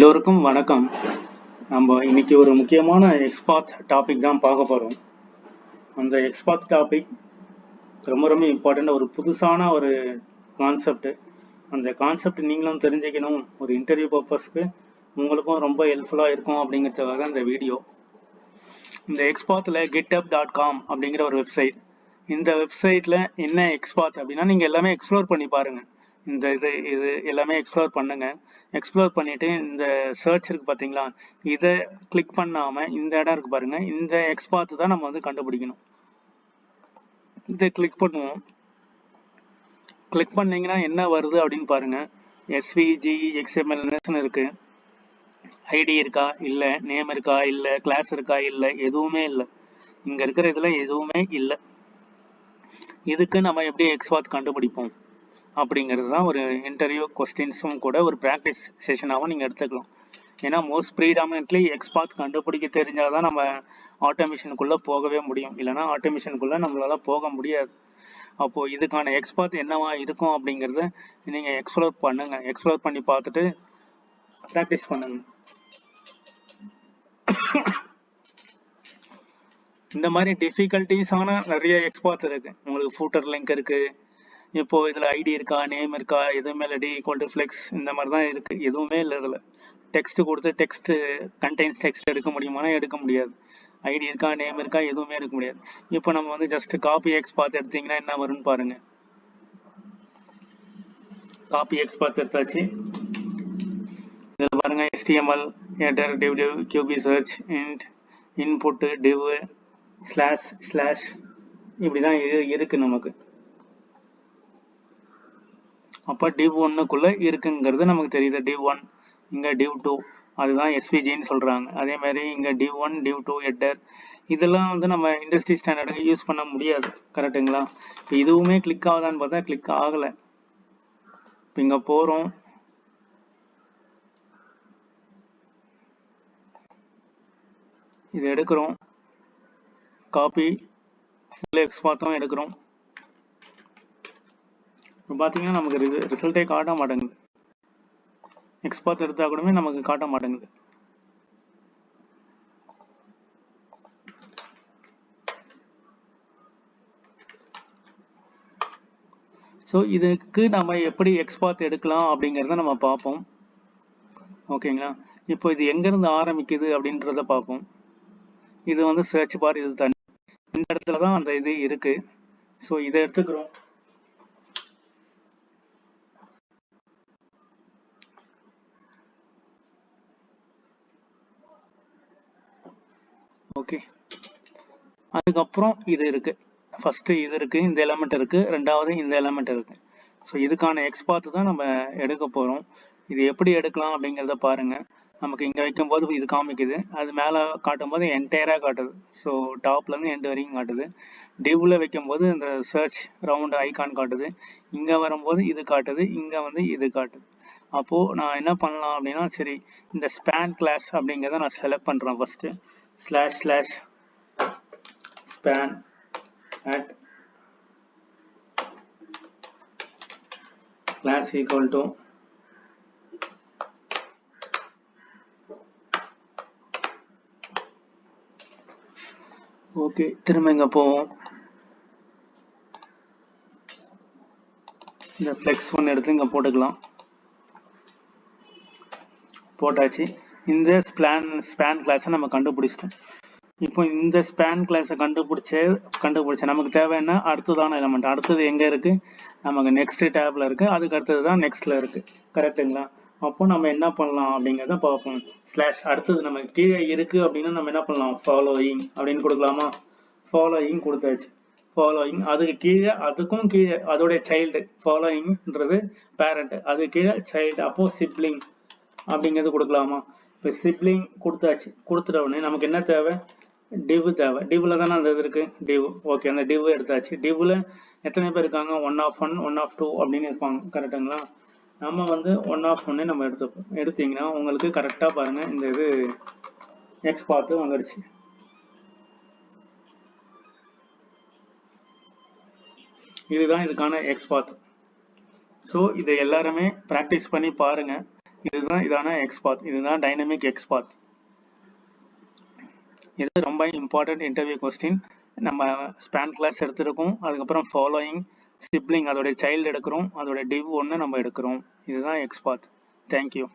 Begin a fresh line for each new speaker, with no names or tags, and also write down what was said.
எல்லோருக்கும் வணக்கம். நம்ம இன்னைக்கு ஒரு முக்கியமான எக்ஸ்பாத் டாபிக் தான் பார்க்க போகிறோம். அந்த எக்ஸ்பாத் டாபிக் ரொம்ப ரொம்ப இம்பார்ட்டண்ட், ஒரு புதுசான ஒரு கான்செப்ட். அந்த கான்செப்ட் நீங்களும் தெரிஞ்சுக்கணும், ஒரு இன்டர்வியூ பர்பஸ்க்கு உங்களுக்கும் ரொம்ப ஹெல்ப்ஃபுல்லாக இருக்கும் அப்படிங்கிறதுக்காக இந்த வீடியோ. இந்த எக்ஸ்பாத்தில் GitHub.com அப்படிங்கிற ஒரு வெப்சைட். இந்த வெப்சைட்டில் என்ன எக்ஸ்பாத் அப்படின்னா, நீங்கள் எல்லாமே எக்ஸ்ப்ளோர் பண்ணி பாருங்கள். இந்த இது எல்லாமே எக்ஸ்ப்ளோர் பண்ணுங்க. எக்ஸ்ப்ளோர் பண்ணிட்டு இந்த சர்ச் இருக்கு பார்த்தீங்களா, இதை கிளிக் பண்ணாமல் இந்த இடம் இருக்கு பாருங்க, இந்த எக்ஸ்பாத் தான் நம்ம வந்து கண்டுபிடிக்கணும். இதை கிளிக் பண்ணுவோம். கிளிக் பண்ணீங்கன்னா என்ன வருது அப்படின்னு பாருங்க. SVG XMLன்னு இருக்கு. ஐடி இருக்கா இல்லை, நேம் இருக்கா இல்லை, கிளாஸ் இருக்கா இல்லை, எதுவுமே இல்லை. இங்கே இருக்கிற இதில் எதுவுமே இல்லை. இதுக்கு நம்ம எப்படி எக்ஸ்பாத் கண்டுபிடிப்போம் அப்படிங்கிறது தான் ஒரு இன்டர்வியூ கொஸ்டின்ஸும் கூட, ஒரு ப்ராக்டிஸ் செஷனாகவும் நீங்கள் எடுத்துக்கலாம். ஏன்னா மோஸ்ட் ப்ரீடாமினென்ட்லி எக்ஸ்பாத் கண்டுபிடிக்க தெரிஞ்சால் தான் நம்ம ஆட்டோமேஷனுக்குள்ளே போகவே முடியும். இல்லைனா ஆட்டோமேஷனுக்குள்ளே நம்மளால் போக முடியாது. அப்போது இதுக்கான எக்ஸ்பாத் என்னவா இருக்கும் அப்படிங்கிறத நீங்கள் எக்ஸ்ப்ளோர் பண்ணுங்கள். எக்ஸ்ப்ளோர் பண்ணி பார்த்துட்டு ப்ராக்டிஸ் பண்ணுங்க. இந்த மாதிரி டிஃபிகல்ட்டிஸான நிறைய எக்ஸ்பாத் இருக்குது. உங்களுக்கு ஃபூட்டர் லிங்க் இருக்குது. இப்போது இதில் ஐடி இருக்கா, நேம் இருக்கா, எதுவுமே இல்லை. டி ஈக்குவல் டு ஃப்ளெக்ஸ் இந்த மாதிரி தான் இருக்குது. எதுவுமே இல்லை. இதில் டெக்ஸ்ட் கொடுத்து டெக்ஸ்ட் கண்டெய்ன்ஸ் டெக்ஸ்ட் எடுக்க முடியுமானா எடுக்க முடியாது. ஐடி இருக்கா, நேம் இருக்கா, எதுவுமே எடுக்க முடியாது. இப்போ நம்ம வந்து ஜஸ்ட் காப்பி எக்ஸ்பாத் எடுத்தீங்கன்னா என்ன வரும்னு பாருங்க. காப்பி எக்ஸ்பாத் எடுத்தாச்சு. இதில் பாருங்க, HTML header, div QB search int input div // இப்படி தான் இருக்கு நமக்கு. அப்போ div 1க்குள்ளே இருக்குங்கிறது நமக்கு தெரியுது. div 1 இங்கே div 2 அதுதான் SVGன்னு சொல்கிறாங்க. அதே மாதிரி இங்கே div 1 div 2 ஹெட்டர் இதெல்லாம் வந்து நம்ம இண்டஸ்ட்ரி ஸ்டாண்டர்டுக்கு யூஸ் பண்ண முடியாது. கரெக்டுங்களா? இப்போ இதுவுமே கிளிக் ஆகுதான்னு பார்த்தா கிளிக் ஆகலை. இப்போ இங்கே போகிறோம். இது எடுக்கிறோம். காப்பி எக்ஸ்பாத்தும் எடுக்கிறோம். இப்போ பார்த்தீங்கன்னா நமக்கு ரிசல்ட்டே காட்ட மாட்டேங்குது. எக்ஸ்பாத் எடுத்தால் கூடவே நமக்கு காட்ட மாட்டேங்குது. ஸோ இதுக்கு நம்ம எப்படி எக்ஸ்பாத் எடுக்கலாம் அப்படிங்கிறத நம்ம பார்ப்போம். ஓகேங்களா? இப்போ இது எங்கேருந்து ஆரம்பிக்குது அப்படின்றத பார்ப்போம். இது வந்து சர்ச் பார், இது தனி. இந்த இடத்துல தான் அந்த இது இருக்குது. ஸோ இதை எடுத்துக்கிறோம். ஓகே, அதுக்கப்புறம் இது இருக்குது. ஃபஸ்ட்டு இது இருக்குது, இந்த எலமெண்ட் இருக்குது. ரெண்டாவது இந்த எலமெண்ட் இருக்குது. ஸோ இதுக்கான எக்ஸ்பாத் தான் நம்ம எடுக்க போகிறோம். இது எப்படி எடுக்கலாம் அப்படிங்கிறத பாருங்கள். நமக்கு இங்கே வைக்கும்போது இது காமிக்குது, அது மேலே காட்டும்போது என்டையராக காட்டுது. ஸோ டாப்லேருந்து எண்டு வரைக்கும் காட்டுது. டிவ்வில் வைக்கும்போது இந்த சர்ச் ரவுண்டு ஐகான் காட்டுது. இங்கே வரும்போது இது காட்டுது, இங்கே வந்து இது காட்டுது. அப்போது நான் என்ன பண்ணலாம் அப்படின்னா, சரி இந்த ஸ்பேன் கிளாஸ் அப்படிங்கிறத நான் செலக்ட் பண்ணுறேன். First // span at class equal to okay. திரும்ப இங்கே போவோம். இந்த ஃப்ளெக்ஸ் ஒன்று எடுத்து இங்கே போட்டுக்கலாம். போட்டாச்சு. இந்த ஸ்பேன் கிளாஸை நம்ம கண்டுபிடிச்சிட்டோம். இப்போ இந்த ஸ்பேன் கிளாஸை கண்டுபிடிச்ச நமக்கு தேவைன்னா அடுத்ததான எலமெண்ட். அடுத்தது எங்கே இருக்குது? நமக்கு நெக்ஸ்ட் டேப்பில் இருக்குது. அதுக்கு அடுத்தது தான் நெக்ஸ்ட்டில் இருக்குது. கரெக்டுங்களா? அப்போ நம்ம என்ன பண்ணலாம் அப்படிங்கிறத பார்ப்போம். அடுத்தது நம்ம கீழே இருக்குது அப்படின்னா நம்ம என்ன பண்ணலாம்? ஃபாலோயிங் அப்படின்னு கொடுக்கலாமா? ஃபாலோயிங் கொடுத்தாச்சு. ஃபாலோயிங் அதுக்கு கீழே, அதுக்கும் கீழே அதோடைய சைல்டு. ஃபாலோயிங்ன்றது பேரண்ட், அது கீழே சைல்டு. அப்போது சிப்ளிங் அப்படிங்கிறது கொடுக்கலாமா? இப்போ சிப்ளிங் கொடுத்தாச்சு. கொடுத்துட்ட உடனே நமக்கு என்ன தேவை? டிவ் தேவை. டிவ்வில் தானே அந்த இது இருக்குது, டிவ். ஓகே, அந்த டிவ் எடுத்தாச்சு. டிவ்வில் எத்தனை பேர் இருக்காங்க? 1/1 1/2 அப்படின்னு இருப்பாங்க. கரெக்டுங்களா? நம்ம வந்து 1/1 நம்ம எடுத்துப்போம். எடுத்தீங்கன்னா உங்களுக்கு கரெக்டாக பாருங்கள், இந்த இது எக்ஸ்பாத்து வந்துடுச்சு. இதுதான் இதுக்கான எக்ஸ்பாத். ஸோ இதை எல்லாருமே ப்ராக்டிஸ் பண்ணி பாருங்கள். இதுதான் இதான எக்ஸ்பாத், இதுதான் டைனமிக் எக்ஸ்பாத். இது ரொம்ப இம்பார்ட்டன்ட் இன்டர்வியூ கொஸ்டின். நம்ம ஸ்பேன் கிளாஸ் எடுத்துருக்கோம், அதுக்கப்புறம் ஃபாலோயிங் சிப்ளிங் அதோடைய சைல்டு எடுக்கிறோம், அதோட டிவ் ஒன்று நம்ம எடுக்கிறோம். இதுதான் எக்ஸ்பாத். தேங்க்யூ.